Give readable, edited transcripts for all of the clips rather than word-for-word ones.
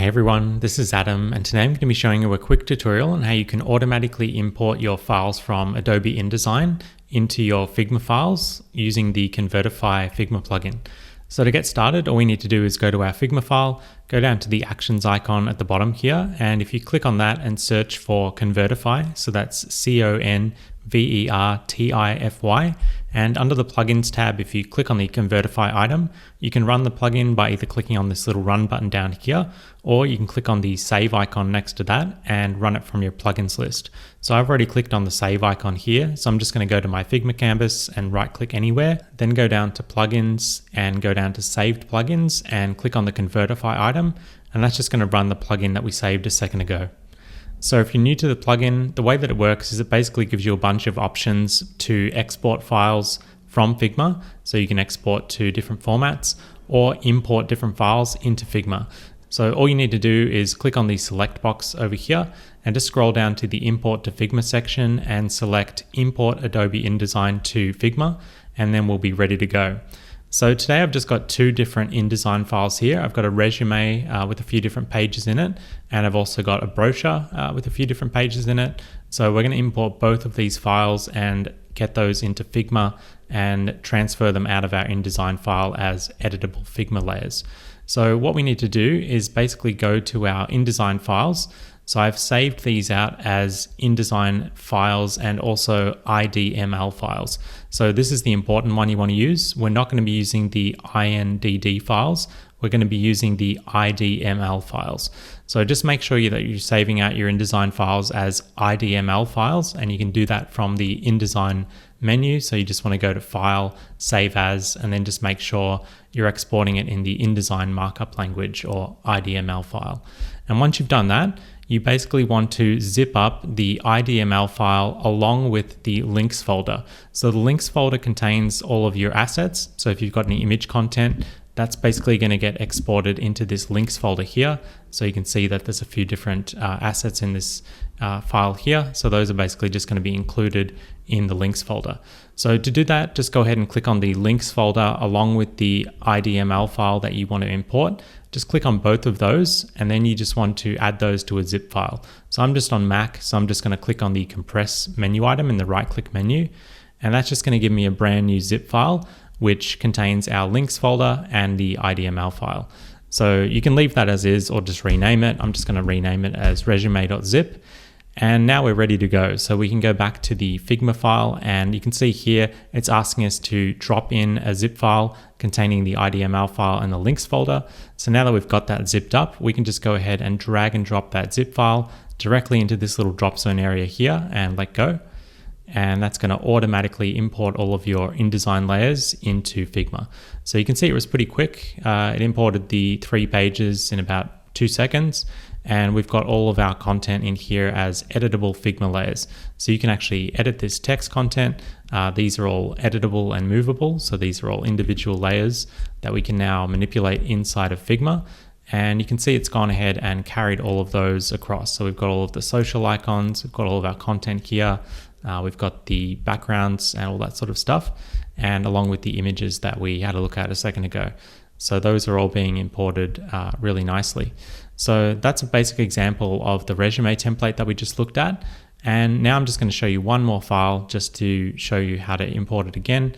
Hey everyone, this is Adam, and today I'm going to be showing you a quick tutorial on how you can automatically import your files from Adobe InDesign into your Figma files using the Convertify Figma plugin. So to get started, all we need to do is go to our Figma file, go down to the actions icon at the bottom here, and if you click on that and search for Convertify, so that's Convertify, and under the plugins tab, if you click on the Convertify item, you can run the plugin by either clicking on this little run button down here, or you can click on the save icon next to that and run it from your plugins list. So I've already clicked on the save icon here, so I'm just going to go to my Figma canvas and right click anywhere, then go down to plugins and go down to saved plugins and click on the Convertify item, and that's just going to run the plugin that we saved a second ago. So if you're new to the plugin, the way that it works is it basically gives you a bunch of options to export files from Figma. So you can export to different formats or import different files into Figma. So all you need to do is click on the select box over here and just scroll down to the import to Figma section and select import Adobe InDesign to Figma, and then we'll be ready to go. So today I've just got two different InDesign files here. I've got a resume with a few different pages in it, and I've also got a brochure with a few different pages in it. So we're going to import both of these files and get those into Figma and transfer them out of our InDesign file as editable Figma layers. So what we need to do is basically go to our InDesign files. So I've saved these out as InDesign files and also IDML files. So this is the important one you want to use. We're not going to be using the INDD files. We're going to be using the IDML files. So just make sure that you're saving out your InDesign files as IDML files, and you can do that from the InDesign menu. So you just want to go to File, Save As, and then just make sure you're exporting it in the InDesign markup language or IDML file. And once you've done that, you basically want to zip up the IDML file along with the links folder. So the links folder contains all of your assets. So if you've got any image content, that's basically going to get exported into this links folder here. So you can see that there's a few different assets in this file here. So those are basically just going to be included in the links folder. So to do that, just go ahead and click on the links folder along with the IDML file that you want to import. Just click on both of those, and then you just want to add those to a zip file. So I'm just on Mac, so I'm just going to click on the compress menu item in the right click menu, and that's just going to give me a brand new zip file which contains our links folder and the IDML file. So you can leave that as is or just rename it. I'm just going to rename it as resume.zip. And now we're ready to go. So we can go back to the Figma file, and you can see here it's asking us to drop in a zip file containing the IDML file and the links folder. So now that we've got that zipped up, we can just go ahead and drag and drop that zip file directly into this little drop zone area here and let go. And that's going to automatically import all of your InDesign layers into Figma. So you can see it was pretty quick. It imported the 3 pages in about 2 seconds. And we've got all of our content in here as editable Figma layers. So you can actually edit this text content. These are all editable and movable. So these are all individual layers that we can now manipulate inside of Figma. And you can see it's gone ahead and carried all of those across. So we've got all of the social icons, we've got all of our content here, we've got the backgrounds and all that sort of stuff, and along with the images that we had a look at a second ago. So those are all being imported really nicely. So that's a basic example of the resume template that we just looked at. And now I'm just going to show you one more file just to show you how to import it again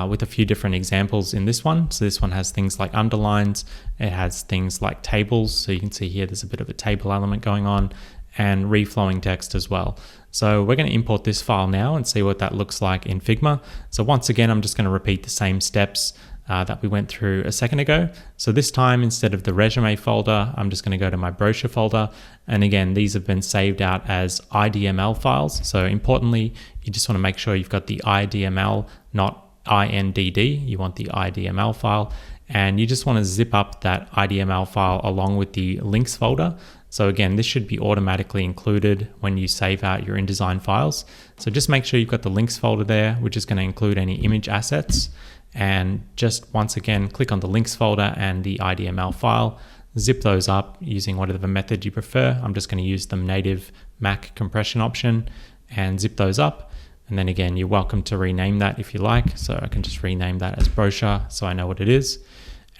with a few different examples in this one. So this one has things like underlines, it has things like tables. So you can see here there's a bit of a table element going on, and reflowing text as well. So we're going to import this file now and see what that looks like in Figma. So once again, I'm just going to repeat the same steps that we went through a second ago. So this time, instead of the resume folder, I'm just going to go to my brochure folder. And again, these have been saved out as IDML files. So importantly, you just want to make sure you've got the IDML, not INDD. You want the IDML file. And you just want to zip up that IDML file along with the links folder. So again, this should be automatically included when you save out your InDesign files. So just make sure you've got the links folder there, which is going to include any image assets. And just once again, click on the links folder and the IDML file, zip those up using whatever method you prefer. I'm just going to use the native Mac compression option and zip those up. And then again, you're welcome to rename that if you like. So I can just rename that as brochure so I know what it is.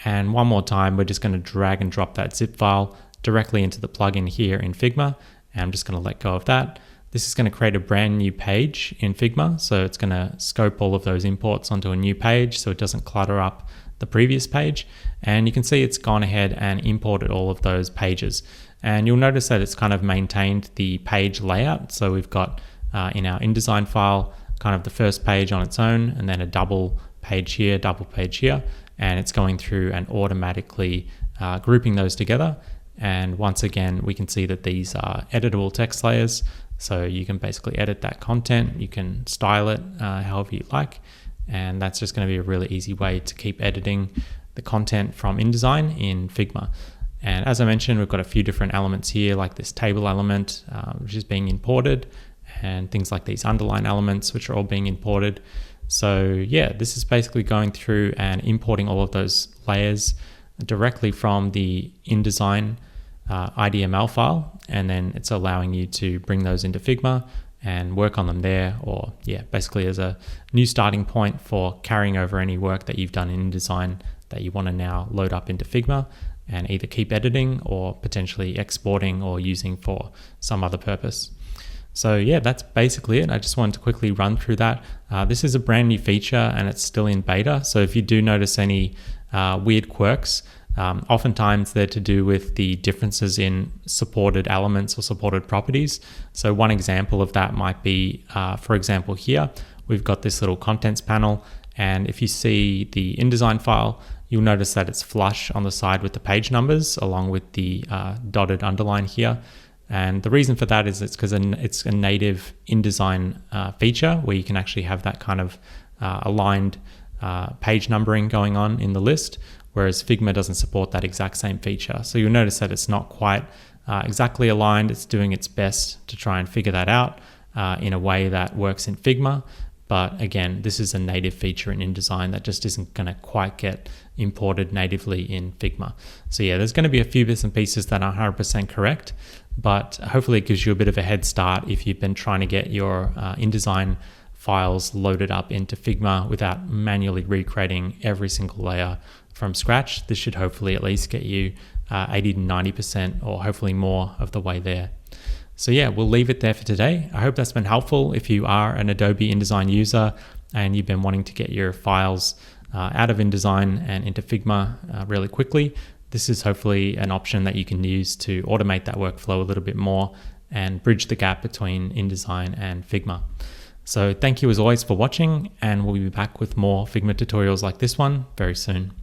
And one more time, we're just going to drag and drop that zip file directly into the plugin here in Figma. And I'm just going to let go of that. This is going to create a brand new page in Figma. So it's going to scope all of those imports onto a new page so it doesn't clutter up the previous page. And you can see it's gone ahead and imported all of those pages. And you'll notice that it's kind of maintained the page layout. So we've got in our InDesign file, kind of the first page on its own, and then a double page here, and it's going through and automatically grouping those together. And once again, we can see that these are editable text layers. So you can basically edit that content, you can style it however you like, and that's just going to be a really easy way to keep editing the content from InDesign in Figma. And as I mentioned, we've got a few different elements here, like this table element, which is being imported, and things like these underline elements, which are all being imported. So yeah, this is basically going through and importing all of those layers directly from the InDesign IDML file, and then it's allowing you to bring those into Figma and work on them there, or yeah, basically as a new starting point for carrying over any work that you've done in InDesign that you want to now load up into Figma and either keep editing or potentially exporting or using for some other purpose. So yeah, that's basically it. I just wanted to quickly run through that. This is a brand new feature and it's still in beta. So if you do notice any weird quirks, oftentimes they're to do with the differences in supported elements or supported properties. So one example of that might be, for example, here, we've got this little contents panel. And if you see the InDesign file, you'll notice that it's flush on the side with the page numbers along with the dotted underline here. And the reason for that is it's because it's a native InDesign feature where you can actually have that kind of aligned page numbering going on in the list, whereas Figma doesn't support that exact same feature. So you'll notice that it's not quite exactly aligned. It's doing its best to try and figure that out in a way that works in Figma. But again, this is a native feature in InDesign that just isn't going to quite get imported natively in Figma. So yeah, there's going to be a few bits and pieces that are 100% correct, but hopefully it gives you a bit of a head start if you've been trying to get your InDesign files loaded up into Figma without manually recreating every single layer from scratch. This should hopefully at least get you 80 to 90% or hopefully more of the way there. So yeah, we'll leave it there for today. I hope that's been helpful if you are an Adobe InDesign user and you've been wanting to get your files out of InDesign and into Figma really quickly. This is hopefully an option that you can use to automate that workflow a little bit more and bridge the gap between InDesign and Figma. So thank you as always for watching, and we'll be back with more Figma tutorials like this one very soon.